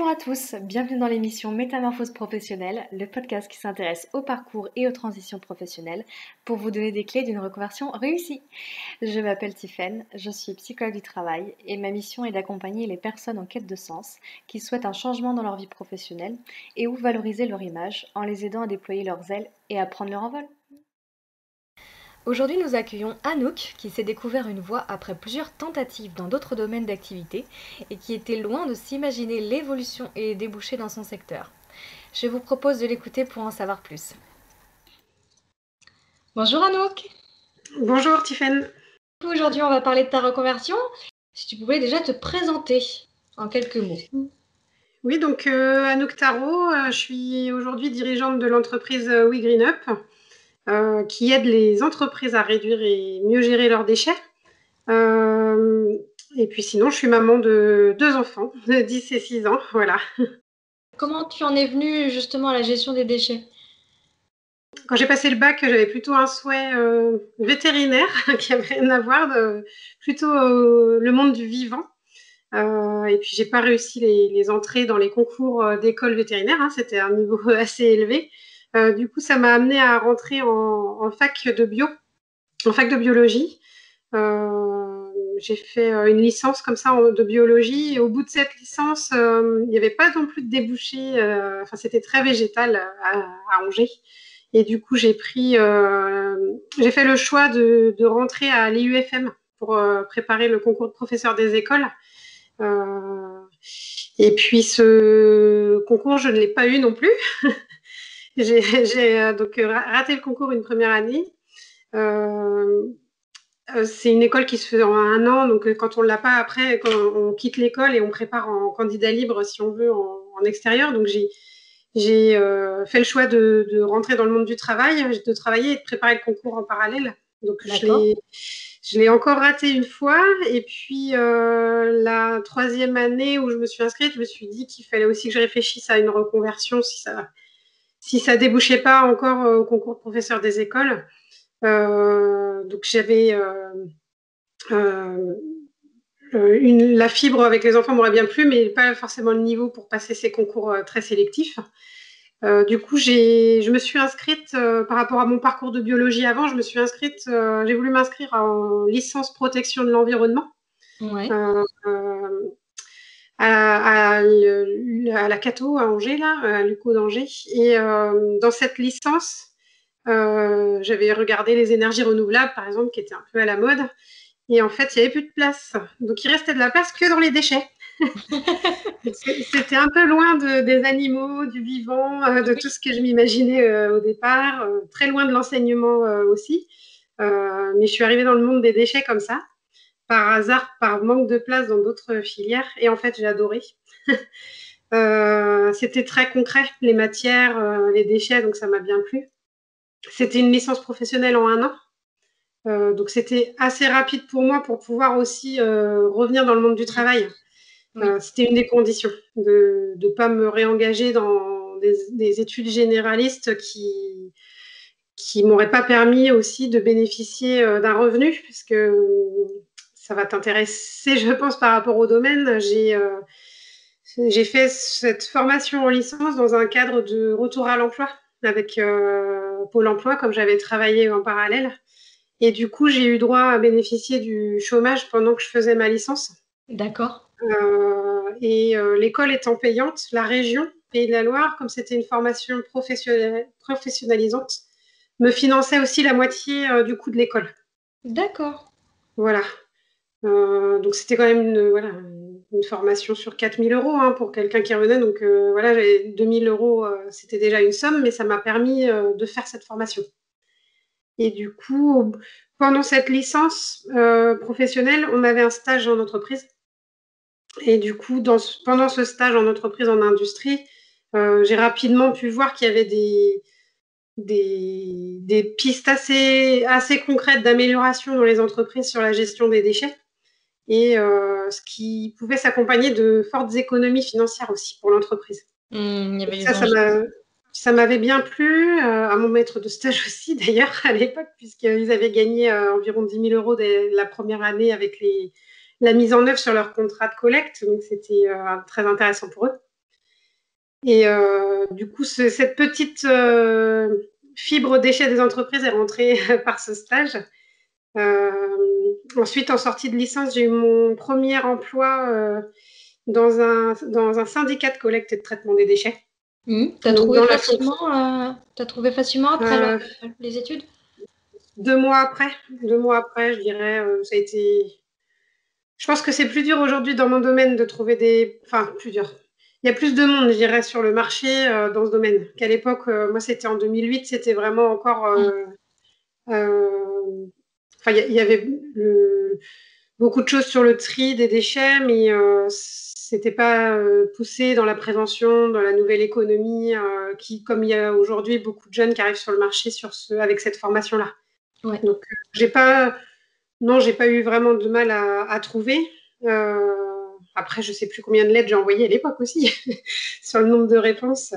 Bonjour à tous, bienvenue dans l'émission Métamorphose professionnelle, le podcast qui s'intéresse au parcours et aux transitions professionnelles pour vous donner des clés d'une reconversion réussie. Je m'appelle Tiffaine, je suis psychologue du travail et ma mission est d'accompagner les personnes en quête de sens qui souhaitent un changement dans leur vie professionnelle et ou valoriser leur image en les aidant à déployer leurs ailes et à prendre leur envol. Aujourd'hui, nous accueillons Anouk qui s'est découvert une voie après plusieurs tentatives dans d'autres domaines d'activité et qui était loin de s'imaginer l'évolution et les débouchés dans son secteur. Je vous propose de l'écouter pour en savoir plus. Bonjour Anouk. Bonjour Tiffaine. Aujourd'hui, on va parler de ta reconversion. Si tu pouvais déjà te présenter en quelques mots. Oui, donc Anouk Tarot, je suis aujourd'hui dirigeante de l'entreprise We Green Up, qui aide les entreprises à réduire et mieux gérer leurs déchets. Et puis sinon, je suis maman de 2 enfants, de 10 et 6 ans, voilà. Comment tu en es venue justement à la gestion des déchets ? Quand j'ai passé le bac, j'avais plutôt un souhait vétérinaire qui avait rien à voir, plutôt le monde du vivant. Et puis j'ai pas réussi les entrées dans les concours d'école vétérinaire, hein, c'était un niveau assez élevé. Du coup, ça m'a amené à rentrer en fac de bio, en fac de biologie. J'ai fait une licence comme ça de biologie. Et au bout de cette licence, il n'y avait pas non plus de débouché. Enfin, c'était très végétal à Angers. Et du coup, j'ai fait le choix de rentrer à l'IUFM pour préparer le concours de professeur des écoles. Et puis ce concours, je ne l'ai pas eu non plus. j'ai donc raté le concours une première année. C'est une école qui se fait en un an, donc quand on l'a pas après, quand on quitte l'école et on prépare en candidat libre, si on veut, en extérieur. Donc j'ai fait le choix de rentrer dans le monde du travail, de travailler et de préparer le concours en parallèle. Donc je l'ai encore raté une fois. Et puis la troisième année où je me suis inscrite, je me suis dit qu'il fallait aussi que je réfléchisse à une reconversion si ça débouchait pas encore au concours de professeur des écoles. Donc j'avais la fibre avec les enfants m'aurait bien plu, mais pas forcément le niveau pour passer ces concours très sélectifs. Du coup, je me suis inscrite par rapport à mon parcours de biologie avant. J'ai voulu m'inscrire en licence protection de l'environnement. Ouais. À la Cato à Angers, là, à l'UCO d'Angers. Et dans cette licence, j'avais regardé les énergies renouvelables, par exemple, qui étaient un peu à la mode. Et en fait, il n'y avait plus de place. Donc, il restait de la place que dans les déchets. C'était un peu loin des animaux, du vivant, de tout ce que je m'imaginais au départ, très loin de l'enseignement aussi. Mais je suis arrivée dans le monde des déchets comme ça, par hasard, par manque de place dans d'autres filières. Et en fait, j'ai adoré. C'était très concret, les matières, les déchets, donc ça m'a bien plu. C'était une licence professionnelle en un an. Donc c'était assez rapide pour moi pour pouvoir aussi revenir dans le monde du travail. C'était une des conditions de ne pas me réengager dans des études généralistes qui m'auraient pas permis aussi de bénéficier d'un revenu, puisque ça va t'intéresser, je pense, par rapport au domaine. J'ai fait cette formation en licence dans un cadre de retour à l'emploi avec Pôle emploi, comme j'avais travaillé en parallèle. Et du coup, j'ai eu droit à bénéficier du chômage pendant que je faisais ma licence. D'accord. L'école étant payante, la région Pays de la Loire, comme c'était une formation professionnalisante, me finançait aussi la moitié du coût de l'école. D'accord. Voilà. Donc c'était quand même une formation sur 4 000 euros hein, pour quelqu'un qui revenait. Donc voilà, 2 000 euros, c'était déjà une somme, mais ça m'a permis de faire cette formation. Et du coup, pendant cette licence professionnelle, on avait un stage en entreprise. Et du coup, pendant ce stage en entreprise, en industrie, j'ai rapidement pu voir qu'il y avait des pistes assez concrètes d'amélioration dans les entreprises sur la gestion des déchets et ce qui pouvait s'accompagner de fortes économies financières aussi pour l'entreprise. Il y avait Ça, ça m'avait bien plu, à mon maître de stage aussi d'ailleurs à l'époque, puisqu'ils avaient gagné environ 10 000 euros la première année avec la mise en œuvre sur leur contrat de collecte, donc c'était très intéressant pour eux. Et du coup, cette petite fibre déchet des entreprises est rentrée par ce stage. Euh, Ensuite, en sortie de licence, j'ai eu mon premier emploi dans un syndicat de collecte et de traitement des déchets. Donc, dans la fonction. T'as trouvé facilement après Euh, les études? 2 mois après, je dirais, ça a été. Je pense que c'est plus dur aujourd'hui dans mon domaine de trouver des. Enfin, plus dur. Il y a plus de monde, je dirais, sur le marché dans ce domaine qu'à l'époque. Moi, c'était en 2008, c'était vraiment encore. Euh, Enfin, il y avait beaucoup de choses sur le tri des déchets, mais c'était pas poussé dans la prévention, dans la nouvelle économie, comme il y a aujourd'hui beaucoup de jeunes qui arrivent sur le marché avec cette formation-là. Ouais. Donc, j'ai pas, non, j'ai pas eu vraiment de mal à trouver. Euh, Après, je sais plus combien de lettres j'ai envoyées à l'époque aussi sur le nombre de réponses.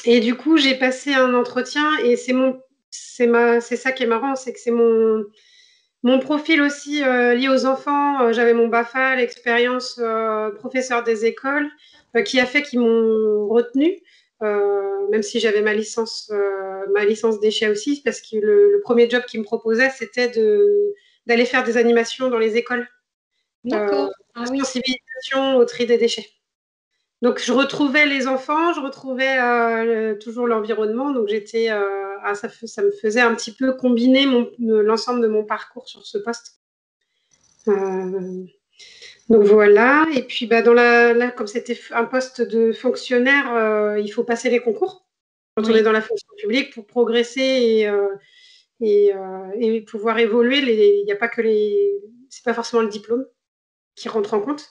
Et du coup, j'ai passé un entretien et c'est ça qui est marrant, c'est que c'est mon profil aussi lié aux enfants. J'avais mon BAFA, l'expérience professeur des écoles, qui a fait qu'ils m'ont retenu, même si j'avais ma licence déchets aussi, parce que le premier job qu'ils me proposaient, c'était d'aller faire des animations dans les écoles, D'accord. de Ah oui. sensibilisation au tri des déchets. Donc, je retrouvais les enfants, je retrouvais toujours l'environnement. Donc, ça me faisait un petit peu combiner l'ensemble de mon parcours sur ce poste. Euh, donc, voilà. Et puis, bah, là, comme c'était un poste de fonctionnaire, il faut passer les concours quand on est Oui. dans la fonction publique pour progresser et pouvoir évoluer. Il n'y a pas que c'est pas forcément le diplôme qui rentre en compte.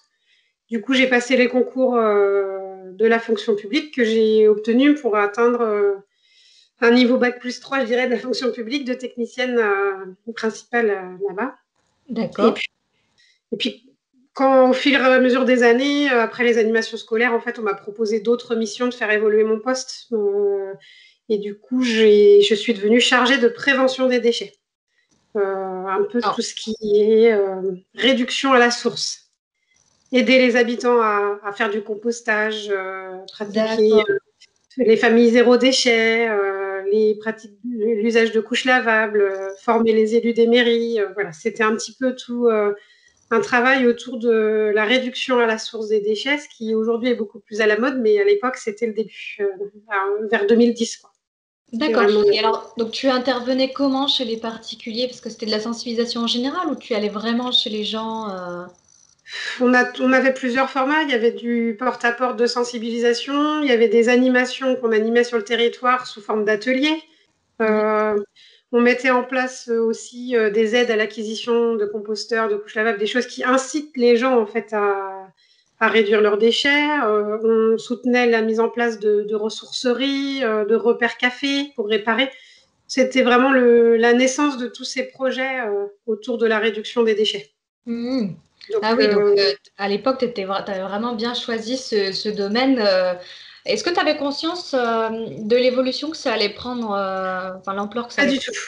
Du coup, j'ai passé les concours de la fonction publique que j'ai obtenu pour atteindre un niveau bac+3, je dirais, de la fonction publique de technicienne principale là-bas. Et D'accord. puis, et puis, au fur et à mesure des années, après les animations scolaires, en fait, on m'a proposé d'autres missions de faire évoluer mon poste. Et du coup, je suis devenue chargée de prévention des déchets. Un peu Alors, tout ce qui est réduction à la source. Aider les habitants à faire du compostage, pratiquer d'accord. les familles zéro déchet, l'usage de couches lavables, former les élus des mairies. Voilà, c'était un petit peu tout un travail autour de la réduction à la source des déchets, ce qui aujourd'hui est beaucoup plus à la mode, mais à l'époque, c'était le début, vers 2010, quoi. C'était D'accord. vraiment. Et alors, donc tu intervenais comment chez les particuliers? Parce que c'était de la sensibilisation en général ou tu allais vraiment chez les gens On avait plusieurs formats. Il y avait du porte-à-porte de sensibilisation, il y avait des animations qu'on animait sur le territoire sous forme d'ateliers. Euh, on mettait en place aussi des aides à l'acquisition de composteurs, de couches lavables, des choses qui incitent les gens en fait à réduire leurs déchets. On soutenait la mise en place de ressourceries, de repères cafés pour réparer. C'était vraiment la naissance de tous ces projets autour de la réduction des déchets. Mhm. Donc, Ah oui, donc à l'époque, tu avais vraiment bien choisi ce domaine. Est-ce que tu avais conscience de l'évolution que ça allait prendre, enfin l'ampleur que ça pas allait du prendre? tout.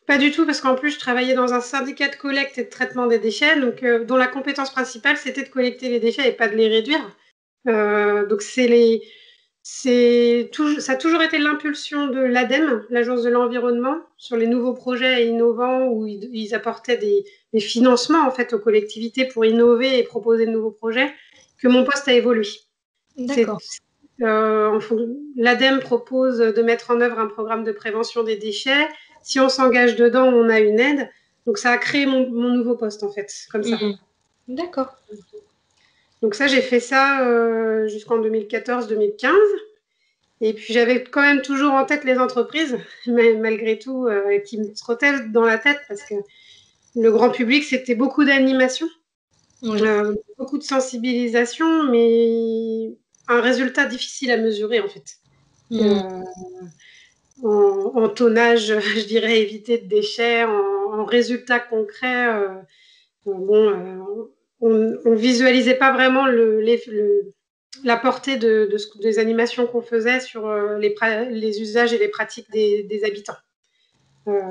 Pas du tout, parce qu'en plus, je travaillais dans un syndicat de collecte et de traitement des déchets, donc, dont la compétence principale, c'était de collecter les déchets et pas de les réduire. Donc, ça a toujours été l'impulsion de l'ADEME, l'Agence de l'environnement, sur les nouveaux projets innovants où ils apportaient des financements en fait aux collectivités pour innover et proposer de nouveaux projets, que mon poste a évolué. C'est, D'accord. L'ADEME propose de mettre en œuvre un programme de prévention des déchets. Si on s'engage dedans, on a une aide. Donc ça a créé mon nouveau poste en fait, comme ça. Mhm. D'accord. Donc ça, j'ai fait ça jusqu'en 2014-2015. Et puis j'avais quand même toujours en tête les entreprises, mais malgré tout, qui me trottaient dans la tête parce que le grand public, c'était beaucoup d'animation, Oui. beaucoup de sensibilisation, mais un résultat difficile à mesurer en fait. Mhm. Euh, en tonnage, je dirais, éviter de déchets, en résultats concrets. Bon, on visualisait pas vraiment la portée des animations qu'on faisait sur les usages et les pratiques des habitants. Euh,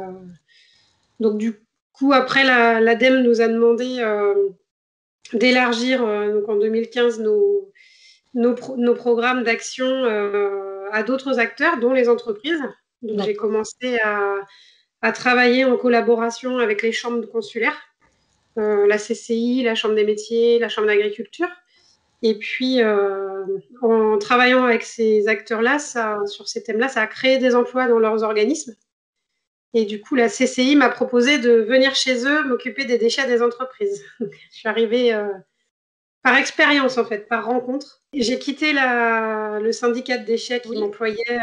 donc du coup, après, l'ADEME nous a demandé d'élargir, donc en 2015, nos programmes d'action à d'autres acteurs, dont les entreprises. Donc, j'ai commencé à travailler en collaboration avec les chambres consulaires, la CCI, la Chambre des métiers, la Chambre d'agriculture. Et puis, en travaillant avec ces acteurs-là, sur ces thèmes-là, ça a créé des emplois dans leurs organismes. Et du coup, la CCI m'a proposé de venir chez eux m'occuper des déchets des entreprises. Je suis arrivée par expérience, en fait, par rencontre. J'ai quitté le syndicat de déchets qui m'employait,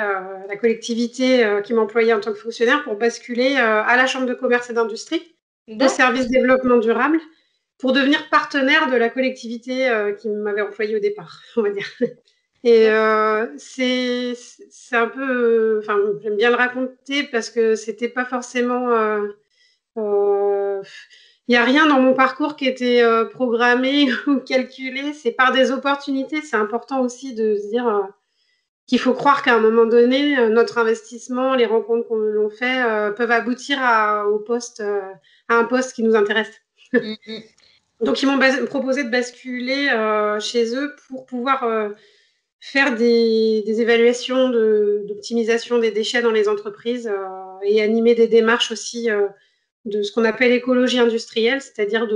la collectivité qui m'employait en tant que fonctionnaire pour basculer à la Chambre de commerce et d'industrie, au service développement durable, pour devenir partenaire de la collectivité qui m'avait employée au départ, on va dire. Et c'est un peu... Enfin, j'aime bien le raconter parce que c'était pas forcément... il n'y a rien dans mon parcours qui était programmé ou calculé. C'est par des opportunités. C'est important aussi de se dire qu'il faut croire qu'à un moment donné, notre investissement, les rencontres qu'on l'on fait peuvent aboutir à un poste qui nous intéresse. Donc, ils m'ont proposé de basculer chez eux pour pouvoir faire des évaluations d'optimisation des déchets dans les entreprises et animer des démarches aussi de ce qu'on appelle écologie industrielle, c'est-à-dire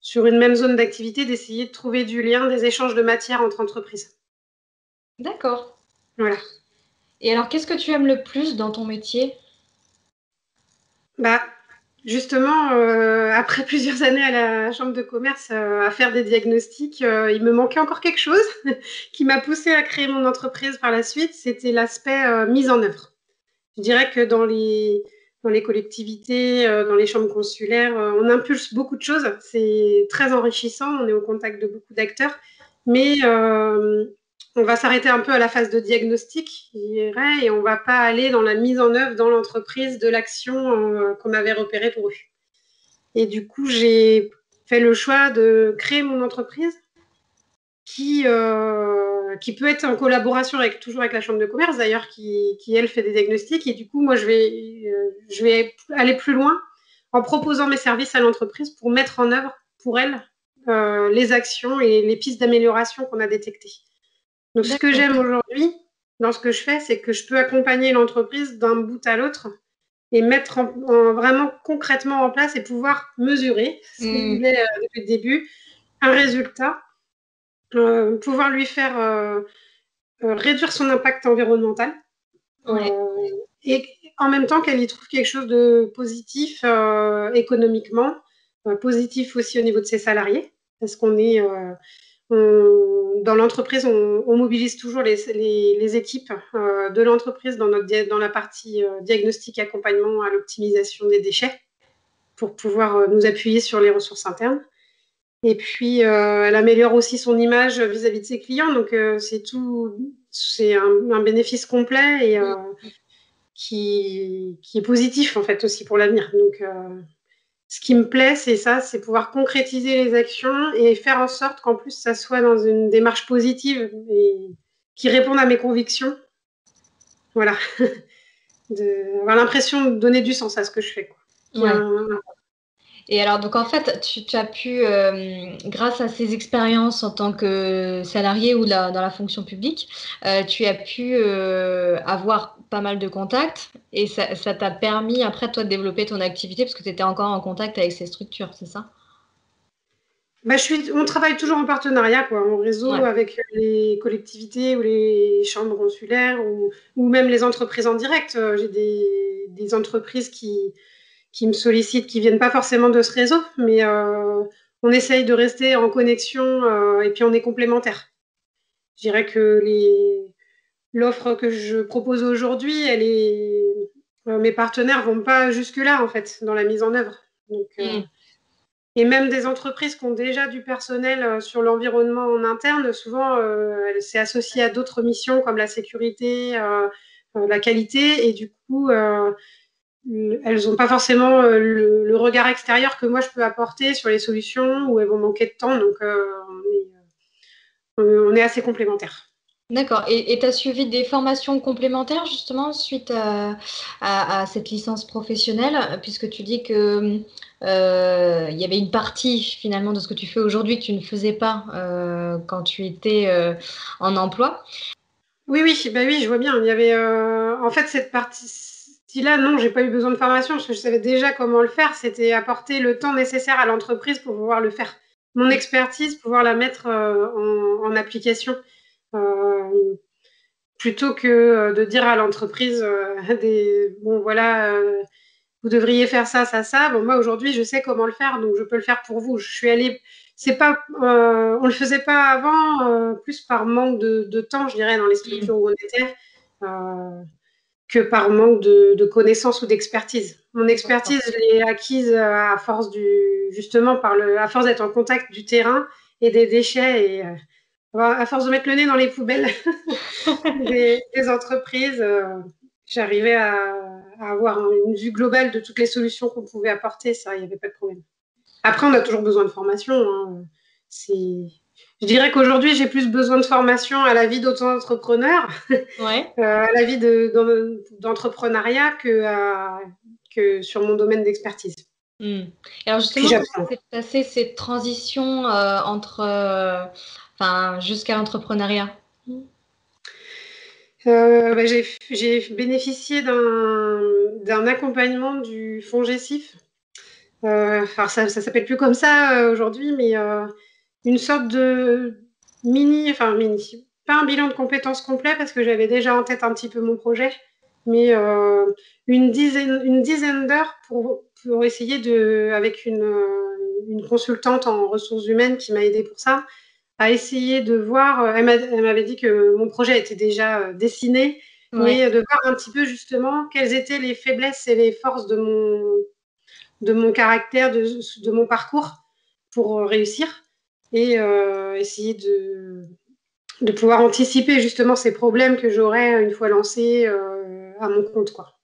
sur une même zone d'activité, d'essayer de trouver du lien, des échanges de matières entre entreprises. D'accord. Voilà. Et alors, qu'est-ce que tu aimes le plus dans ton métier? Bah, justement, après plusieurs années à la chambre de commerce à faire des diagnostics, il me manquait encore quelque chose qui m'a poussée à créer mon entreprise par la suite, c'était l'aspect mise en œuvre. Je dirais que dans les collectivités, dans les chambres consulaires, on impulse beaucoup de choses. C'est très enrichissant, on est au contact de beaucoup d'acteurs, mais on va s'arrêter un peu à la phase de diagnostic, je dirais, et on ne va pas aller dans la mise en œuvre dans l'entreprise de l'action qu'on avait repérée pour eux. Et du coup, j'ai fait le choix de créer mon entreprise qui peut être en collaboration toujours avec la chambre de commerce d'ailleurs, qui elle fait des diagnostics. Et du coup, moi, je vais aller plus loin en proposant mes services à l'entreprise pour mettre en œuvre pour elle les actions et les pistes d'amélioration qu'on a détectées. Donc, ce que j'aime aujourd'hui dans ce que je fais, c'est que je peux accompagner l'entreprise d'un bout à l'autre et mettre vraiment concrètement en place et pouvoir mesurer ce qu'on voulait depuis le début, un résultat, pouvoir lui faire réduire son impact environnemental et en même temps qu'elle y trouve quelque chose de positif économiquement, positif aussi au niveau de ses salariés, parce qu'on est dans l'entreprise, on mobilise toujours les équipes de l'entreprise dans la partie diagnostic accompagnement à l'optimisation des déchets pour pouvoir nous appuyer sur les ressources internes. Et puis, elle améliore aussi son image vis-à-vis de ses clients. Donc, c'est un bénéfice complet et qui est positif, en fait, aussi pour l'avenir. Donc, ce qui me plaît, c'est ça, c'est pouvoir concrétiser les actions et faire en sorte qu'en plus, ça soit dans une démarche positive et qui réponde à mes convictions. Voilà. Avoir l'impression de donner du sens à ce que je fais, quoi. Et alors, donc en fait, tu as pu, grâce à ces expériences en tant que salarié ou dans la fonction publique, tu as pu avoir pas mal de contacts et ça t'a permis après toi de développer ton activité parce que tu étais encore en contact avec ces structures, c'est ça? Bah, on travaille toujours en partenariat, quoi, en réseau avec les collectivités ou les chambres consulaires ou même les entreprises en direct. J'ai des entreprises qui me sollicitent, qui viennent pas forcément de ce réseau, mais on essaye de rester en connexion et puis on est complémentaires. Je dirais que l'offre que je propose aujourd'hui, mes partenaires vont pas jusque-là, en fait, dans la mise en œuvre. Donc, et même des entreprises qui ont déjà du personnel sur l'environnement en interne, souvent, c'est associé à d'autres missions comme la sécurité, la qualité, et du coup, elles n'ont pas forcément le regard extérieur que moi je peux apporter sur les solutions, ou elles vont manquer de temps, donc on est assez complémentaires. D'accord. Et tu as suivi des formations complémentaires justement suite à cette licence professionnelle, puisque tu dis que il y avait une partie finalement de ce que tu fais aujourd'hui que tu ne faisais pas quand tu étais en emploi. Oui, oui, bah oui, je vois bien. Il y avait, en fait, cette partie-là, non, j'ai pas eu besoin de formation parce que je savais déjà comment le faire. C'était apporter le temps nécessaire à l'entreprise pour pouvoir le faire. Mon expertise, pouvoir la mettre en application. Euh, Plutôt que de dire à l'entreprise bon voilà, vous devriez faire ça, ça, ça. Bon, moi aujourd'hui, je sais comment le faire, donc je peux le faire pour vous. Je suis allée, c'est pas, on le faisait pas avant, plus par manque de temps, je dirais, dans les Mm. structures où on était, euh, que par manque de connaissances ou d'expertise. Mon D'accord. expertise, je l'ai acquise à force justement à force d'être en contact du terrain et des déchets et à force de mettre le nez dans les poubelles des entreprises, j'arrivais à avoir une vue globale de toutes les solutions qu'on pouvait apporter. Ça, il n'y avait pas de problème. Après, on a toujours besoin de formation, hein. C'est... Je dirais qu'aujourd'hui, j'ai plus besoin de formation à la vie d'auto-entrepreneur, Ouais. à la vie d'entrepreneuriat que sur mon domaine d'expertise. Mm. Et alors Puis justement, comment j'apprends. s'est passée cette transition entre, enfin, jusqu'à l'entrepreneuriat? Bah, j'ai bénéficié d'un accompagnement du fonds GESIF. Alors ça s'appelle plus comme ça aujourd'hui, mais une sorte de enfin mini, pas un bilan de compétences complet parce que j'avais déjà en tête un petit peu mon projet, mais une dizaine d'heures pour essayer avec une consultante en ressources humaines qui m'a aidée pour ça, à essayer de voir, elle m'avait dit que mon projet était déjà dessiné, Ouais. mais de voir un petit peu justement quelles étaient les faiblesses et les forces de mon caractère, de mon parcours pour réussir et essayer de pouvoir anticiper justement ces problèmes que j'aurais une fois lancé à mon compte, quoi.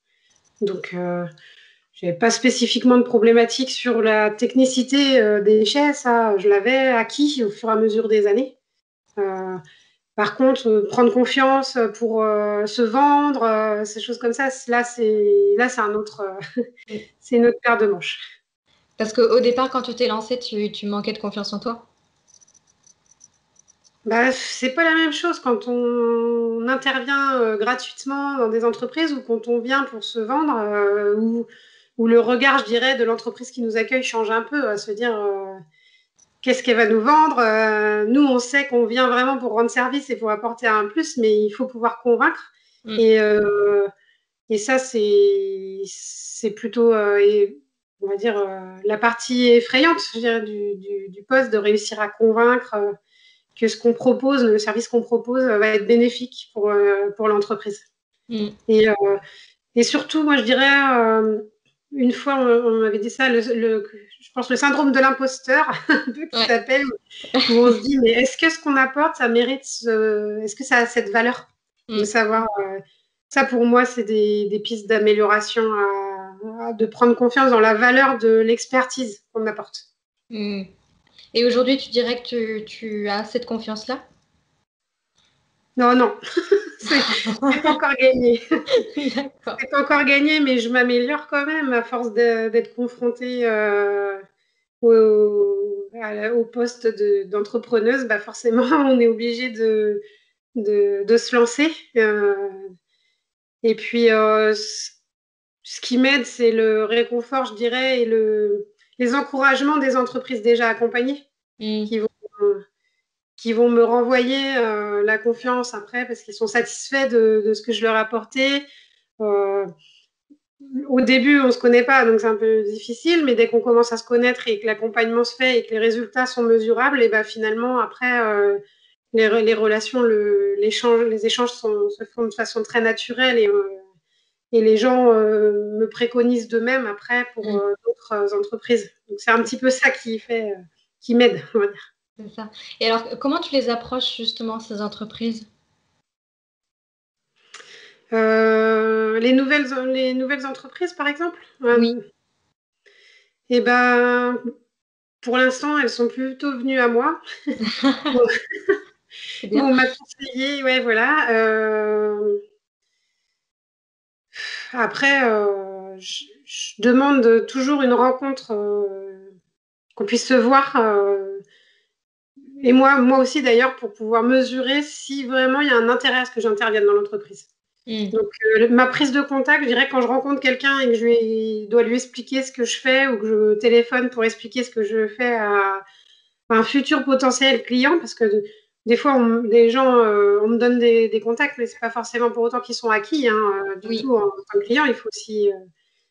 Donc, je n'avais pas spécifiquement de problématique sur la technicité des déchets, ça, je l'avais acquis au fur et à mesure des années. Euh, Par contre, prendre confiance pour se vendre, ces choses comme ça, là, c'est une autre paire de manches. Parce qu'au départ, quand tu t'es lancée, tu manquais de confiance en toi? Bah, c'est pas la même chose quand on intervient gratuitement dans des entreprises ou quand on vient pour se vendre, où le regard, je dirais, de l'entreprise qui nous accueille change un peu, à se dire qu'est-ce qu'elle va nous vendre. Nous, on sait qu'on vient vraiment pour rendre service et pour apporter un plus, mais il faut pouvoir convaincre. Mm. Et, et ça, c'est plutôt, on va dire, la partie effrayante, je dirais, du poste, de réussir à convaincre que ce qu'on propose, le service qu'on propose, va être bénéfique pour l'entreprise. Mm. Et, et surtout, moi, je dirais, une fois, on m'avait dit ça, je pense le syndrome de l'imposteur, un peu qui Ouais. s'appelle, où on se dit, mais est-ce que ce qu'on apporte, ça mérite, est-ce que ça a cette valeur de Mm. savoir, ça pour moi, c'est des pistes d'amélioration, de prendre confiance dans la valeur de l'expertise qu'on apporte. Mm. Et aujourd'hui, tu dirais que tu as cette confiance-là? Non, non, c'est pas encore gagné. D'accord. C'est pas encore gagné, mais je m'améliore quand même à force d'être confrontée au poste d'entrepreneuse. Bah forcément, on est obligé de se lancer. Et puis, ce qui m'aide, c'est le réconfort, je dirais, et les encouragements des entreprises déjà accompagnées Mm. qui vont, qui vont me renvoyer la confiance après parce qu'ils sont satisfaits de ce que je leur ai apporté. Euh, Au début, on ne se connaît pas, donc c'est un peu difficile, mais dès qu'on commence à se connaître et que l'accompagnement se fait et que les résultats sont mesurables, et ben finalement, après, les relations, les échanges se font de façon très naturelle et les gens me préconisent d'eux-mêmes après pour Mm. d'autres entreprises. Donc c'est un petit peu ça qui m'aide, on va dire. C'est ça. Et alors, comment tu les approches justement, ces entreprises? Les nouvelles entreprises, par exemple, Oui. et ben, pour l'instant, elles sont plutôt venues à moi. C'est où bien. on m'a conseillé, ouais, voilà. Après, je demande toujours une rencontre, qu'on puisse se voir. Et moi aussi d'ailleurs, pour pouvoir mesurer si vraiment il y a un intérêt à ce que j'intervienne dans l'entreprise. Hmm. Donc, ma prise de contact, je dirais quand je rencontre quelqu'un et que dois lui expliquer ce que je fais ou que je téléphone pour expliquer ce que je fais à un futur potentiel client, parce que des fois, des gens, on me donne des contacts, mais c'est pas forcément pour autant qu'ils sont acquis, hein, du Oui. tout. En tant que client, il faut aussi,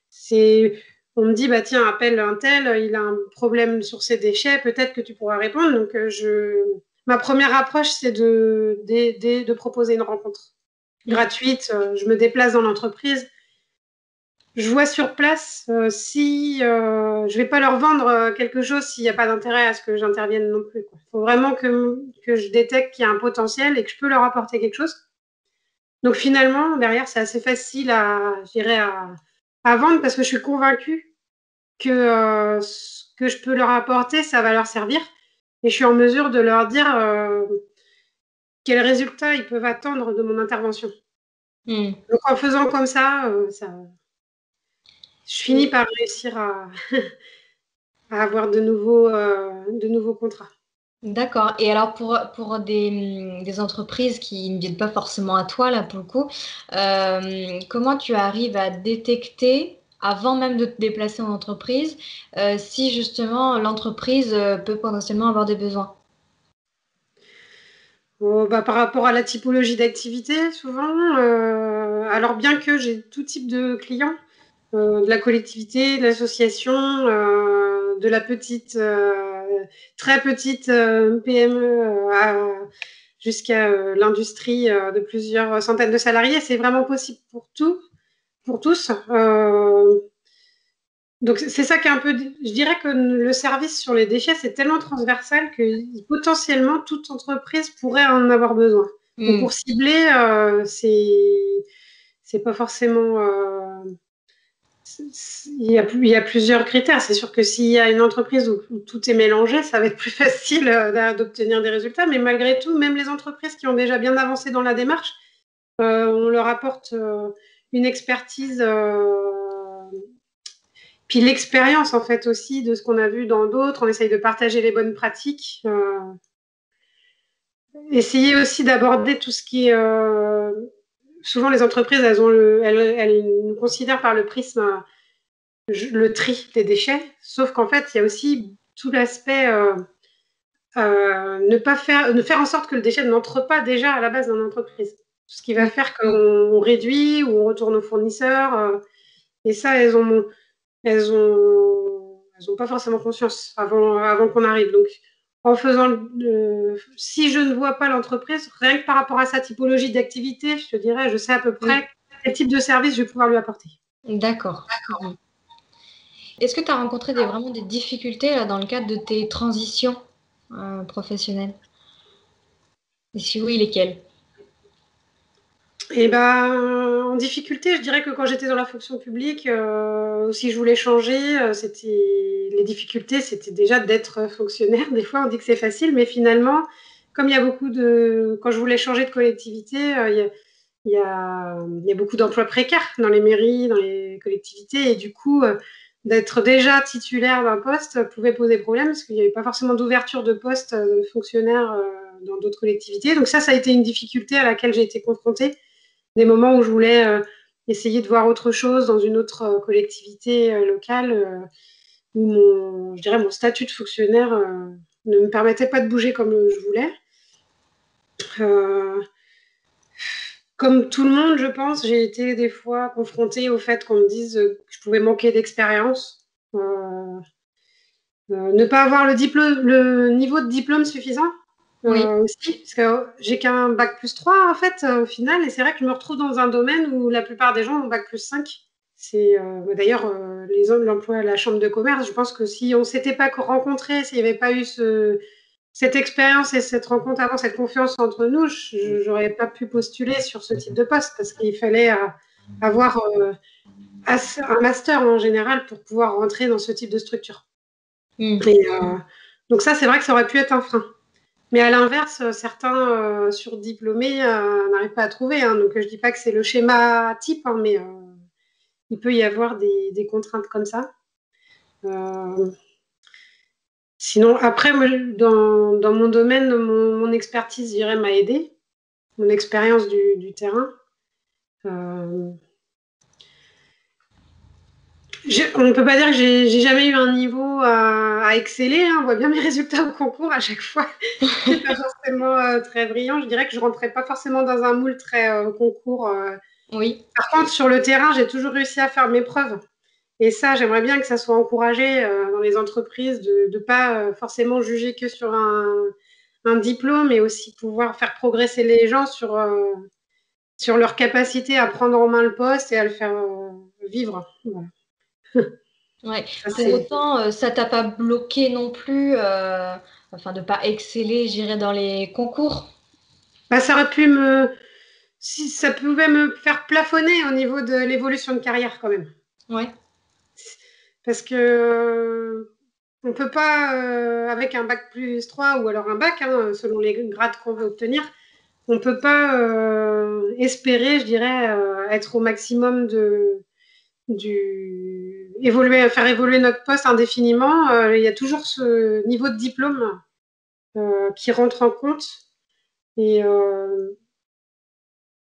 c'est, on me dit, bah tiens, appelle un tel, il a un problème sur ses déchets, peut-être que tu pourras répondre. Donc, ma première approche, c'est de proposer une rencontre Hmm. gratuite. Je me déplace dans l'entreprise. Je vois sur place si je vais pas leur vendre quelque chose s'il n'y a pas d'intérêt à ce que j'intervienne non plus. Il faut vraiment que je détecte qu'il y a un potentiel et que je peux leur apporter quelque chose. Donc finalement, derrière, c'est assez facile je dirais, à vendre parce que je suis convaincue que ce que je peux leur apporter, ça va leur servir. Et je suis en mesure de leur dire quels résultats ils peuvent attendre de mon intervention. Hmm. Donc en faisant comme ça, je finis Et- par réussir à avoir de nouveaux contrats. D'accord. Et alors pour des entreprises qui ne viennent pas forcément à toi, là, pour le coup, comment tu arrives à détecter, avant même de te déplacer en entreprise, si justement l'entreprise peut potentiellement avoir des besoins? Bah, par rapport à la typologie d'activité, souvent, alors bien que j'ai tout type de clients, de la collectivité, de l'association, de la petite, très petite PME jusqu'à l'industrie de plusieurs centaines de salariés, c'est vraiment possible pour tout, pour tous. Donc c'est ça qui est un peu, je dirais que le service sur les déchets, c'est tellement transversal que potentiellement toute entreprise pourrait en avoir besoin. Donc Hmm. pour cibler, c'est pas forcément. Il y a plusieurs critères. C'est sûr que s'il y a une entreprise où tout est mélangé, ça va être plus facile d'obtenir des résultats. Mais malgré tout, même les entreprises qui ont déjà bien avancé dans la démarche, on leur apporte une expertise. Puis l'expérience, en fait, aussi de ce qu'on a vu dans d'autres, on essaye de partager les bonnes pratiques. Essayer aussi d'aborder tout ce qui est. Souvent, les entreprises, elles nous considèrent par le prisme le tri des déchets, sauf qu'en fait, il y a aussi tout l'aspect ne faire en sorte que le déchet n'entre pas déjà à la base dans l'entreprise. Ce qui va Oui. faire qu'on réduit ou on retourne aux fournisseurs. Et ça, elles ont pas forcément conscience avant qu'on arrive. Donc, si je ne vois pas l'entreprise, rien que par rapport à sa typologie d'activité, je te dirais, je sais à peu Oui. près quel type de service je vais pouvoir lui apporter. D'accord. Mhm. Est-ce que tu as rencontré vraiment des difficultés là, dans le cadre de tes transitions professionnelles? Et si oui, lesquelles? Et ben, en difficulté, je dirais que quand j'étais dans la fonction publique, si je voulais changer, les difficultés, c'était déjà d'être fonctionnaire. Des fois, on dit que c'est facile, mais finalement, comme il y a quand je voulais changer de collectivité, il y a beaucoup d'emplois précaires dans les mairies, dans les collectivités, et du coup, d'être déjà titulaire d'un poste pouvait poser problème parce qu'il n'y avait pas forcément d'ouverture de poste de fonctionnaire dans d'autres collectivités. Donc ça a été une difficulté à laquelle j'ai été confrontée. Des moments où je voulais essayer de voir autre chose dans une autre collectivité locale, où je dirais mon statut de fonctionnaire ne me permettait pas de bouger comme je voulais. Euh, Comme tout le monde, je pense, j'ai été des fois confrontée au fait qu'on me dise que je pouvais manquer d'expérience, ne pas avoir le niveau de diplôme suffisant Oui. aussi, parce que j'ai qu'un bac plus 3 en fait au final, et c'est vrai que je me retrouve dans un domaine où la plupart des gens ont bac plus 5. D'ailleurs, les hommes, l'emploi à la chambre de commerce, je pense que si on ne s'était pas rencontrés, s'il n'y avait pas eu cette expérience et cette rencontre avant, cette confiance entre nous, je n'aurais pas pu postuler sur ce type de poste parce qu'il fallait avoir un master en général pour pouvoir rentrer dans ce type de structure. Mm. Et donc ça, c'est vrai que ça aurait pu être un frein. Mais à l'inverse, certains surdiplômés n'arrivent pas à trouver, hein. Donc, je dis pas que c'est le schéma type, hein, mais il peut y avoir des contraintes comme ça. Sinon, après, moi, dans mon domaine, mon expertise, je dirais, m'a aidé, mon expérience du terrain. Euh, on ne peut pas dire que j'ai jamais eu un niveau à exceller, hein. On voit bien mes résultats au concours à chaque fois. C'est pas forcément très brillant. Je dirais que je rentrais pas forcément dans un moule très concours. Oui. Par contre, sur le terrain, j'ai toujours réussi à faire mes preuves. Et ça, j'aimerais bien que ça soit encouragé dans les entreprises de ne pas forcément juger que sur un diplôme, et aussi pouvoir faire progresser les gens sur leur capacité à prendre en main le poste et à le faire vivre. Voilà. Ouais. Ça, Pour c'est... autant, ça t'a pas bloqué non plus, enfin de pas exceller, j'irais dans les concours. Bah, ça aurait pu si ça pouvait me faire plafonner au niveau de l'évolution de carrière quand même. Ouais. Parce que on peut pas, avec un bac plus 3 ou alors un bac, hein, selon les grades qu'on veut obtenir, on peut pas espérer, je dirais, être au maximum faire évoluer notre poste indéfiniment. Il y a toujours ce niveau de diplôme qui rentre en compte. Et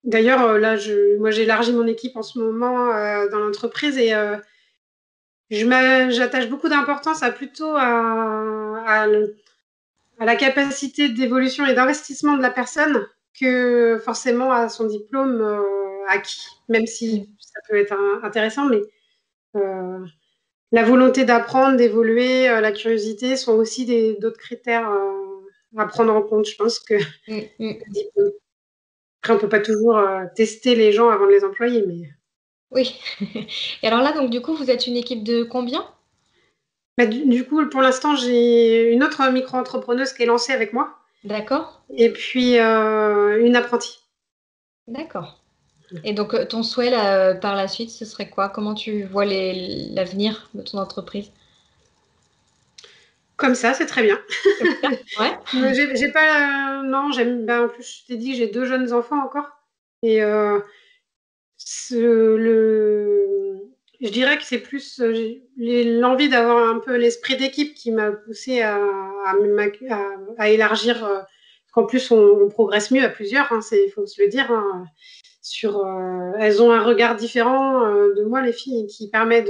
d'ailleurs, là, moi, j'ai élargi mon équipe en ce moment dans l'entreprise, et j'attache beaucoup d'importance à la capacité d'évolution et d'investissement de la personne que forcément à son diplôme acquis, même Mm. si ça peut être intéressant, mais euh, la volonté d'apprendre, d'évoluer, la curiosité sont aussi d'autres critères à prendre en compte. Je pense que Mm, mm. le diplôme. Après, on peut pas toujours tester les gens avant de les employer, mais Oui. Et alors là, donc du coup, vous êtes une équipe de combien? bah, du coup, pour l'instant, j'ai une autre micro-entrepreneuse qui est lancée avec moi, D'accord. et puis une apprentie. D'accord. Et donc, ton souhait là, par la suite, ce serait quoi? Comment tu vois l'avenir de ton entreprise? Comme ça, c'est très bien. Comme ça? Ouais. Mais j'ai pas, non, ben, en plus, je t'ai dit que j'ai deux jeunes enfants encore, et je dirais que c'est plus l'envie d'avoir un peu l'esprit d'équipe qui m'a poussée à élargir. Qu'en plus, on progresse mieux à plusieurs, hein, il faut se le dire, hein. Elles ont un regard différent de moi, les filles, qui permet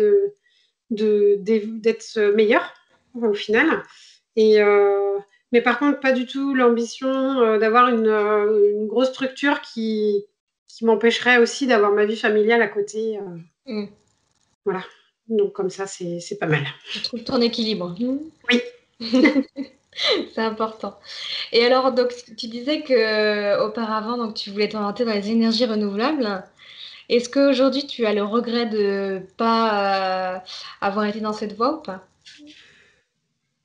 d'être meilleures au final. Et, mais par contre, pas du tout l'ambition d'avoir une grosse structure qui m'empêcherait aussi d'avoir ma vie familiale à côté. Mm. Voilà. Donc comme ça, c'est pas mal. Tu trouves ton équilibre. Oui. C'est important. Et alors, donc, tu disais que auparavant, donc, tu voulais t'orienter dans les énergies renouvelables. Est-ce qu'aujourd'hui, tu as le regret de pas avoir été dans cette voie ou pas?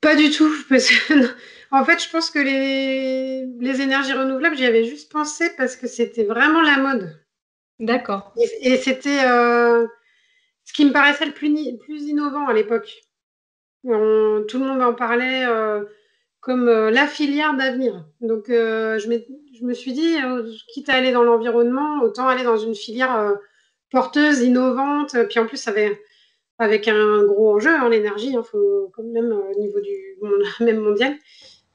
Pas du tout. Parce que, en fait, je pense que les énergies renouvelables, j'y avais juste pensé parce que c'était vraiment la mode. D'accord. Et c'était ce qui me paraissait le plus innovant à l'époque. Tout le monde en parlait comme la filière d'avenir. Donc, je me suis dit, quitte à aller dans l'environnement, autant aller dans une filière porteuse, innovante. Puis en plus, avec un gros enjeu, hein, l'énergie, il faut quand même au niveau du monde, même mondial.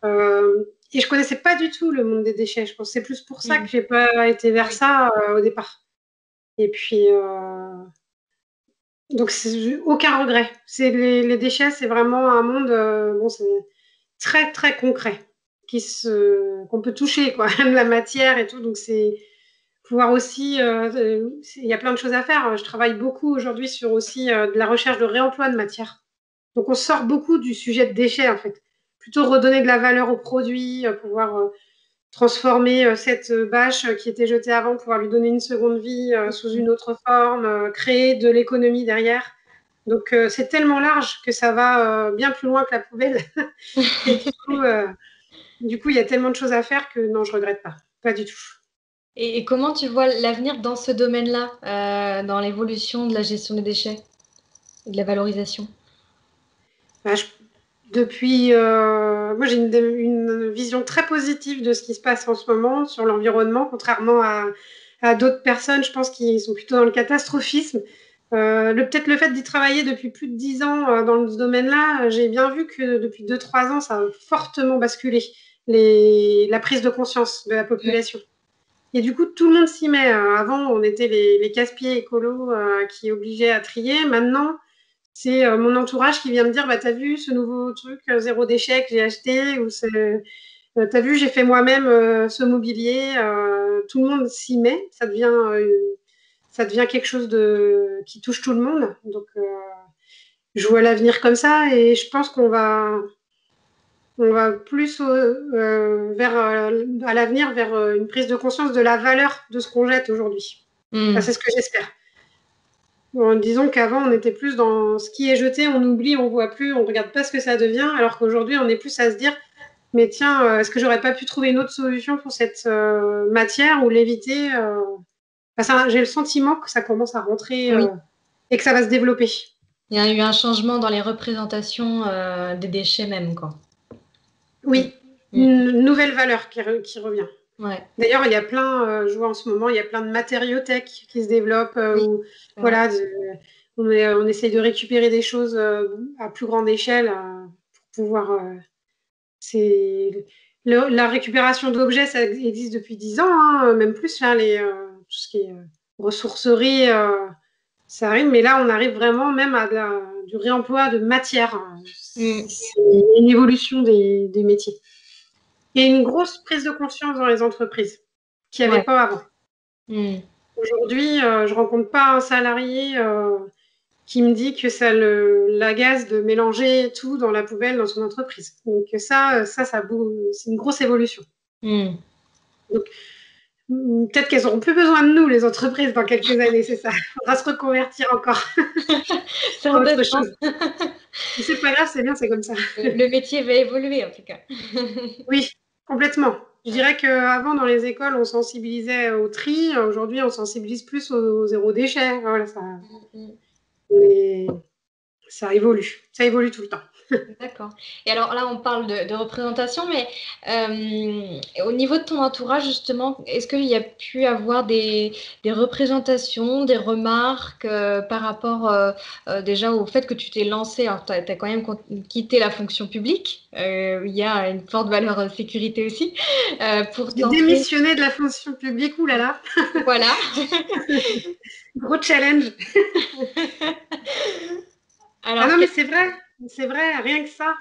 Et je connaissais pas du tout le monde des déchets. Je pense que c'est plus pour ça que Mm. j'ai pas été vers Oui. ça au départ. Et puis, donc, aucun regret. Les déchets, c'est vraiment un monde, bon, c'est très, très concret, qu'on peut toucher, quoi, même la matière et tout. Donc, c'est pouvoir aussi, il y a plein de choses à faire. Je travaille beaucoup aujourd'hui sur aussi de la recherche de réemploi de matière. Donc, on sort beaucoup du sujet de déchets, en fait. Plutôt redonner de la valeur au produit, pouvoir transformer cette bâche qui était jetée avant, pouvoir lui donner une seconde vie sous une autre forme, créer de l'économie derrière. Donc, c'est tellement large que ça va bien plus loin que la poubelle. Et du coup, il y a tellement de choses à faire que non, je regrette pas. Pas du tout. Et comment tu vois l'avenir dans ce domaine-là, dans l'évolution de la gestion des déchets et de la valorisation? Bah, depuis moi, j'ai une vision très positive de ce qui se passe en ce moment sur l'environnement, contrairement à d'autres personnes, je pense, qui sont plutôt dans le catastrophisme. Peut-être le fait d'y travailler depuis plus de 10 ans dans ce domaine-là, j'ai bien vu que depuis 2-3 ans, ça a fortement basculé la prise de conscience de la population. Et du coup, tout le monde s'y met. Avant, on était les casse-pieds écolos qui obligeaient à trier. Maintenant, c'est mon entourage qui vient me dire, bah, t'as vu ce nouveau truc zéro déchet que j'ai acheté, ou t'as vu, j'ai fait moi-même ce mobilier. Tout le monde s'y met. Ça devient quelque chose qui touche tout le monde. Donc, je vois l'avenir comme ça, et je pense on va plus à l'avenir vers une prise de conscience de la valeur de ce qu'on jette aujourd'hui. Enfin, c'est ce que j'espère. Bon, disons qu'avant, on était plus dans ce qui est jeté, on oublie, on voit plus, on regarde pas ce que ça devient, alors qu'aujourd'hui, on est plus à se dire, mais tiens, est-ce que j'aurais pas pu trouver une autre solution pour cette matière ou l'éviter enfin, j'ai le sentiment que ça commence à rentrer Oui. et que ça va se développer. Il y a eu un changement dans les représentations des déchets même, quoi. Oui, Mm. une nouvelle valeur qui revient. Ouais. D'ailleurs, il y a plein, je vois en ce moment, il y a plein de matériaux-tech qui se développent Oui, où c'est vrai. voilà, on essaye de récupérer des choses à plus grande échelle pour pouvoir. La récupération d'objets, ça existe depuis 10 ans, hein, même plus là, tout ce qui est ressourcerie, ça arrive, mais là, on arrive vraiment même à du réemploi de matière. Mm. C'est une évolution des métiers. Et une grosse prise de conscience dans les entreprises qu'il n'y avait Ouais. pas avant. Mm. Aujourd'hui, je rencontre pas un salarié qui me dit que ça l'agace de mélanger tout dans la poubelle dans son entreprise. Donc c'est une grosse évolution. Mm. Donc peut-être qu'elles n'auront plus besoin de nous, les entreprises, dans quelques années, c'est ça. Il faudra se reconvertir encore à autre Certainement. chose. Mais c'est pas grave, c'est bien, c'est comme ça. Le métier va évoluer en tout cas. Oui, complètement. Je dirais qu'avant, dans les écoles, on sensibilisait au tri. Aujourd'hui, on sensibilise plus au zéro déchet. Voilà, Mm. mais ça évolue. Ça évolue tout le temps. D'accord. Et alors là, on parle de représentation, mais au niveau de ton entourage, justement, est-ce qu'il y a pu avoir des représentations, des remarques par rapport déjà au fait que tu t'es lancé, alors tu as quand même quitté la fonction publique, il y a une forte valeur sécurité aussi, pour J'ai tenter, démissionné de la fonction publique, oulala, voilà. gros challenge. Ah Alors, non, mais c'est vrai, rien que ça.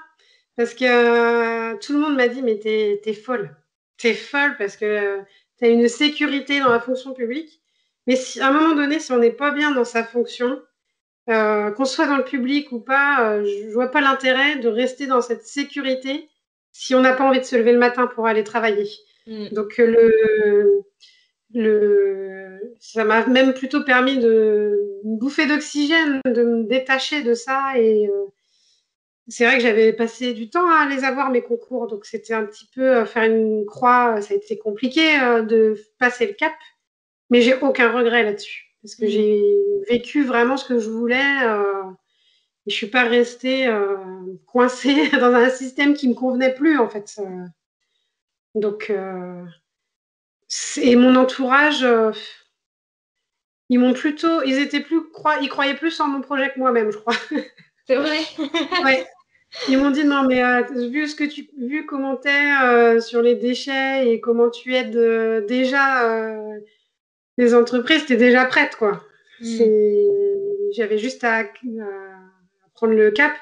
Parce que tout le monde m'a dit, mais t'es folle. T'es folle parce que t'as une sécurité dans la fonction publique. Mais si, à un moment donné, si on n'est pas bien dans sa fonction, qu'on soit dans le public ou pas, je vois pas l'intérêt de rester dans cette sécurité si on n'a pas envie de se lever le matin pour aller travailler. mm, Donc ça m'a même plutôt permis une bouffée d'oxygène, de me détacher de ça. Et c'est vrai que j'avais passé du temps à les avoir, mes concours. Donc c'était un petit peu faire une croix. Ça a été compliqué de passer le cap. Mais j'ai aucun regret là-dessus. Parce que mm. j'ai vécu vraiment ce que je voulais. Et je suis pas restée coincée dans un système qui me convenait plus, en fait. Donc, et mon entourage, ils croyaient plus en mon projet que moi-même, je crois. C'est vrai. Ouais. Ils m'ont dit non, mais vu comment t'es sur les déchets et comment tu aides déjà les entreprises, t'es déjà prête, quoi. Mm. J'avais juste à prendre le cap.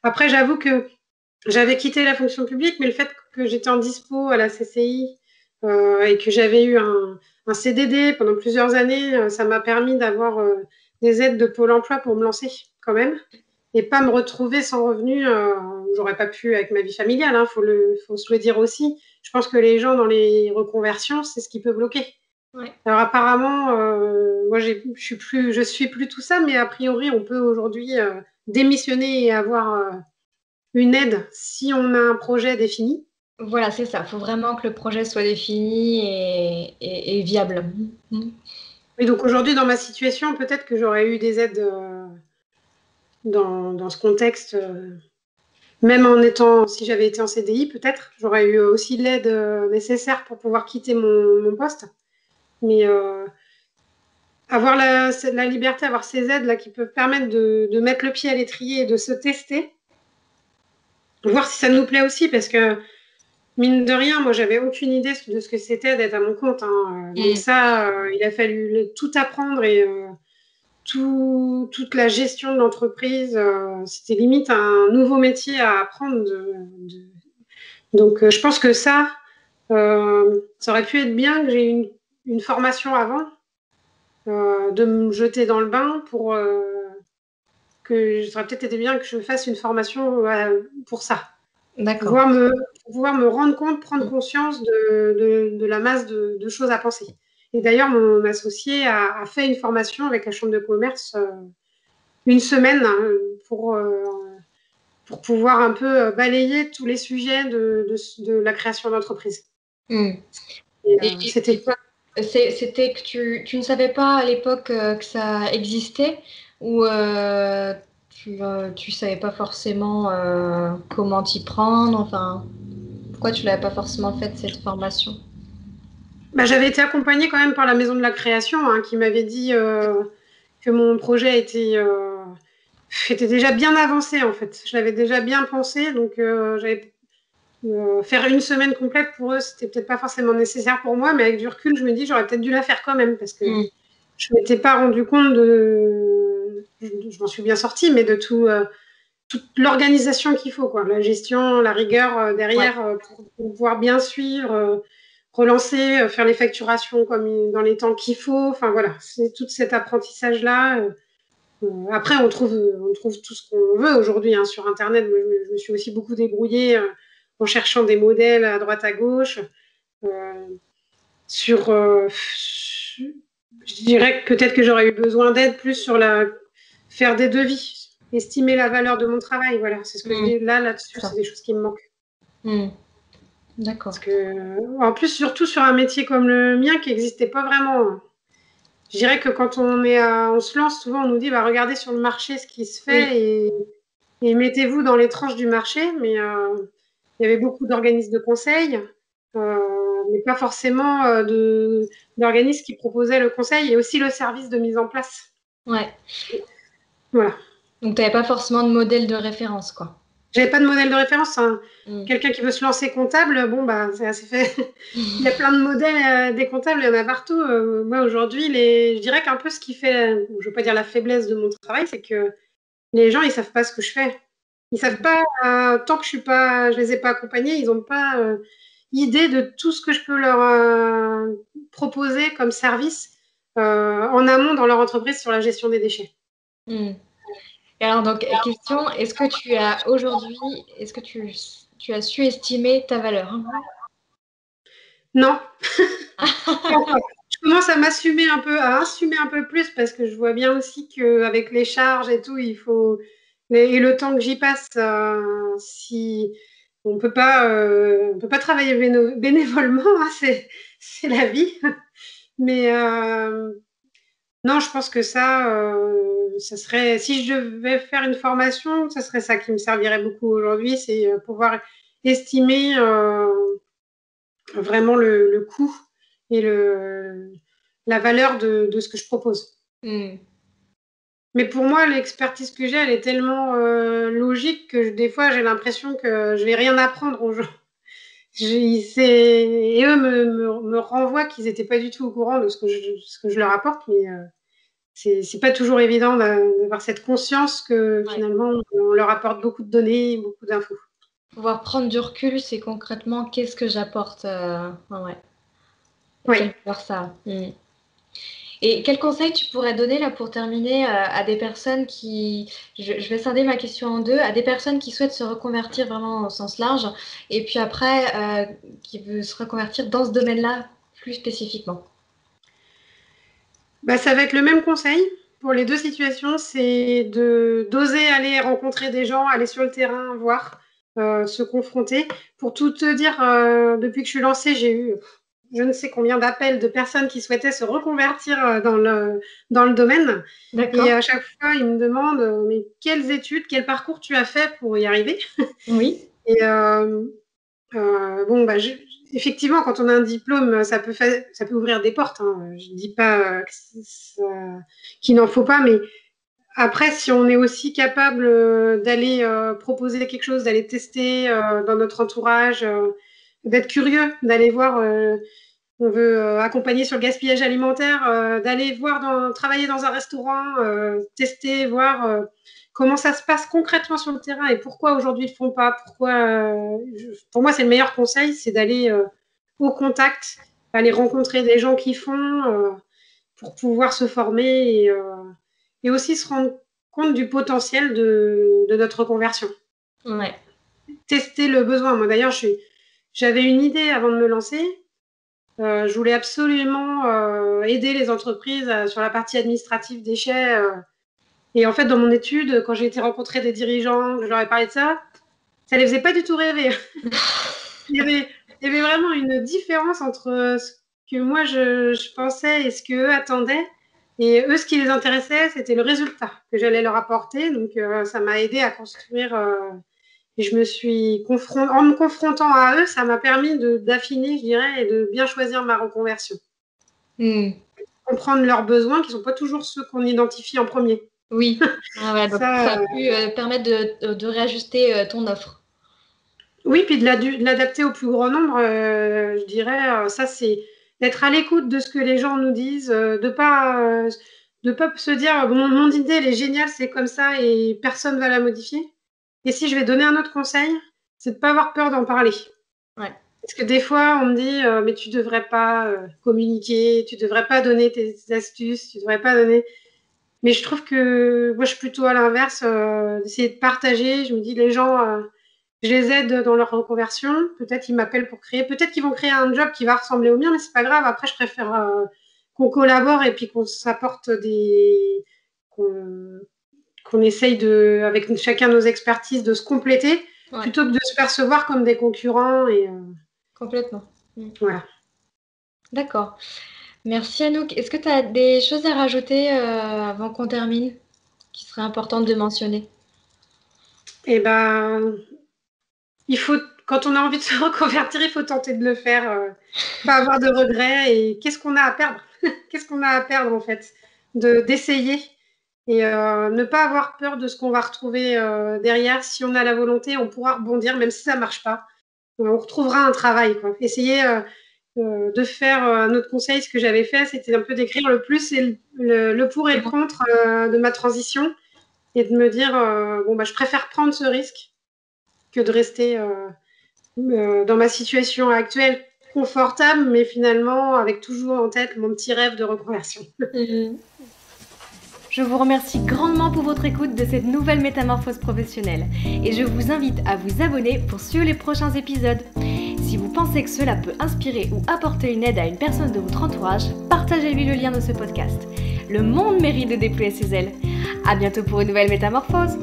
Après, j'avoue que j'avais quitté la fonction publique, mais le fait que j'étais en dispo à la CCI et que j'avais eu un CDD pendant plusieurs années, ça m'a permis d'avoir des aides de Pôle emploi pour me lancer quand même et pas me retrouver sans revenu. J'aurais pas pu avec ma vie familiale, hein, faut se le dire aussi. Je pense que les gens dans les reconversions, c'est ce qui peut bloquer. Ouais. Alors apparemment, moi je suis plus tout ça, mais a priori, on peut aujourd'hui démissionner et avoir une aide si on a un projet défini. Voilà, c'est ça. Il faut vraiment que le projet soit défini et viable. Mm. Et donc aujourd'hui, dans ma situation, peut-être que j'aurais eu des aides dans ce contexte Si j'avais été en CDI, peut-être, j'aurais eu aussi l'aide nécessaire pour pouvoir quitter mon poste. Mais avoir la liberté, avoir ces aides là qui peuvent permettre de mettre le pied à l'étrier et de se tester, voir si ça nous plaît aussi, parce que mine de rien, moi, j'avais aucune idée de ce que c'était d'être à mon compte, hein. Donc Mm. ça, il a fallu tout apprendre et toute la gestion de l'entreprise, c'était limite un nouveau métier à apprendre. Donc, je pense que ça aurait pu être bien que j'ai une formation avant, de me jeter dans le bain ça aurait peut-être été bien que je fasse une formation pour ça. D'accord. pouvoir me, pouvoir me rendre compte, prendre conscience de la masse de choses à penser. Et d'ailleurs, mon associé a fait une formation avec la Chambre de commerce, une semaine, hein, pour, euh, pour pouvoir un peu balayer tous les sujets de la création d'entreprise. Mm. Et, Et c'était quoi, c'était que tu ne savais pas à l'époque que ça existait ou tu savais pas forcément comment t'y prendre, enfin, pourquoi tu l'avais pas forcément fait cette formation? Bah, j'avais été accompagnée quand même par la maison de la création, hein, qui m'avait dit que mon projet était déjà bien avancé en fait. Je l'avais déjà bien pensé, donc faire une semaine complète pour eux, c'était peut-être pas forcément nécessaire pour moi, mais avec du recul, je me dis j'aurais peut-être dû la faire quand même parce que Mm. je m'étais pas rendu compte je m'en suis bien sortie, mais de toute l'organisation qu'il faut, quoi, la gestion, la rigueur Ouais. derrière pour pouvoir bien suivre, relancer, faire les facturations comme dans les temps qu'il faut. Enfin voilà, c'est tout cet apprentissage-là. Après, on trouve tout ce qu'on veut aujourd'hui, hein, sur Internet. Moi, je me suis aussi beaucoup débrouillée en cherchant des modèles à droite à gauche. Euh, sur, je dirais que peut-être que j'aurais eu besoin d'aide plus sur faire des devis, estimer la valeur de mon travail. Voilà, c'est ce que je Mm. dis là-dessus, Ça. c'est des choses qui me manquent. Mm. Parce D'accord. que, en plus, surtout sur un métier comme le mien qui n'existait pas vraiment, hein. Je dirais que quand on se lance, souvent on nous dit bah, regardez sur le marché ce qui se Oui. fait et mettez-vous dans les tranches du marché. Mais il y avait beaucoup d'organismes de conseil, mais pas forcément d'organismes qui proposaient le conseil et aussi le service de mise en place. Ouais. Voilà. Donc t'avais pas forcément de modèle de référence, quoi. J'avais pas de modèle de référence, hein. Mm. Quelqu'un qui veut se lancer comptable, bon, bah, c'est assez fait. Il y a plein de modèles des comptables, il y en a partout. Moi, aujourd'hui, je dirais qu'un peu ce qui fait, bon, je veux pas dire la faiblesse de mon travail, c'est que les gens, ils savent pas ce que je fais. Ils savent pas, tant que je les ai pas accompagnés, ils ont pas idée de tout ce que je peux leur proposer comme service en amont dans leur entreprise sur la gestion des déchets. Mm. Et alors, donc, question, est-ce que tu as su estimer ta valeur? Non, pas encore. Je commence à assumer un peu plus parce que je vois bien aussi qu'avec les charges et tout, et le temps que j'y passe, si on peut pas travailler bénévolement, hein, c'est la vie. Mais non, je pense que ça serait, si je devais faire une formation, ça serait ça qui me servirait beaucoup aujourd'hui, c'est pouvoir estimer vraiment le coût et la valeur de ce que je propose. Mm. Mais pour moi, l'expertise que j'ai, elle est tellement logique que des fois, j'ai l'impression que je vais rien apprendre aux gens. Et eux me renvoient qu'ils n'étaient pas du tout au courant de ce que je leur apporte, mais c'est pas toujours évident d'avoir cette conscience que Ouais. finalement, on leur apporte beaucoup de données, beaucoup d'infos. Pouvoir prendre du recul, c'est concrètement qu'est-ce que j'apporte. Ouais. Et Oui. quelle valeur ça a. Mm. Et quel conseil tu pourrais donner là pour terminer à des personnes je vais scinder ma question en deux, à des personnes qui souhaitent se reconvertir vraiment au sens large, et puis après qui veulent se reconvertir dans ce domaine-là plus spécifiquement. Bah, ça va être le même conseil pour les deux situations, c'est d'oser aller rencontrer des gens, aller sur le terrain, voir, se confronter. Pour tout te dire, depuis que je suis lancée, j'ai eu je ne sais combien d'appels de personnes qui souhaitaient se reconvertir dans le domaine. D'accord. Et à chaque fois, ils me demandent mais quelles études, quel parcours tu as fait pour y arriver? Oui. Et bon, effectivement, quand on a un diplôme, ça peut ouvrir des portes. Hein. Je ne dis pas qu'il n'en faut pas, mais après, si on est aussi capable d'aller proposer quelque chose, d'aller tester dans notre entourage, d'être curieux, d'aller voir, on veut accompagner sur le gaspillage alimentaire, d'aller voir, travailler dans un restaurant, tester, voir comment ça se passe concrètement sur le terrain et pourquoi aujourd'hui ils ne le font pas. Pour moi, c'est le meilleur conseil, c'est d'aller au contact, aller rencontrer des gens qui font pour pouvoir se former et aussi se rendre compte du potentiel de notre conversion. Ouais. Tester le besoin. Moi, d'ailleurs, j'avais une idée avant de me lancer. Je voulais absolument aider les entreprises sur la partie administrative déchets. Et en fait, dans mon étude, quand j'ai été rencontrer des dirigeants, je leur ai parlé de ça, ça les faisait pas du tout rêver. il y avait vraiment une différence entre ce que moi je pensais et ce qu'eux attendaient. Et eux, ce qui les intéressait, c'était le résultat que j'allais leur apporter. Donc, ça m'a aidé à construire. Et je me suis en me confrontant à eux, ça m'a permis d'affiner, je dirais, et de bien choisir ma reconversion. Comprendre leurs besoins, qui ne sont pas toujours ceux qu'on identifie en premier. Oui, ouais, donc ça a pu permettre de réajuster ton offre. Oui, puis de l'adapter au plus grand nombre, je dirais, ça c'est d'être à l'écoute de ce que les gens nous disent, de pas se dire mon idée elle est géniale, c'est comme ça et personne va la modifier. Et si je vais donner un autre conseil, c'est de pas avoir peur d'en parler. Ouais. Parce que des fois on me dit mais tu devrais pas communiquer, tu devrais pas donner tes astuces, tu devrais pas donner. Mais je trouve que moi je suis plutôt à l'inverse, d'essayer de partager. Je me dis les gens je les aide dans leur reconversion. Peut-être ils m'appellent pour créer. Peut-être qu'ils vont créer un job qui va ressembler au mien, mais c'est pas grave. Après, je préfère qu'on collabore et puis qu'on s'apporte qu'on essaye avec chacun nos expertises, de se compléter, plutôt que de se percevoir comme des concurrents. Complètement. Voilà. D'accord. Merci Anouk. Est-ce que tu as des choses à rajouter avant qu'on termine, qui seraient importantes de mentionner? Eh ben, quand on a envie de se reconvertir, il faut tenter de le faire, pas avoir de regrets. Et qu'est-ce qu'on a à perdre? Qu'est-ce qu'on a à perdre en fait? D'essayer et ne pas avoir peur de ce qu'on va retrouver derrière. Si on a la volonté, on pourra rebondir, même si ça marche pas. On retrouvera un travail, quoi. Essayer de faire un autre conseil. Ce que j'avais fait, c'était un peu d'écrire le plus et le pour et le contre de ma transition et de me dire je préfère prendre ce risque que de rester dans ma situation actuelle confortable, mais finalement avec toujours en tête mon petit rêve de reconversion. Je vous remercie grandement pour votre écoute de cette nouvelle métamorphose professionnelle et je vous invite à vous abonner pour suivre les prochains épisodes. Si vous pensez que cela peut inspirer ou apporter une aide à une personne de votre entourage, partagez-lui le lien de ce podcast. Le monde mérite de déployer ses ailes. À bientôt pour une nouvelle métamorphose.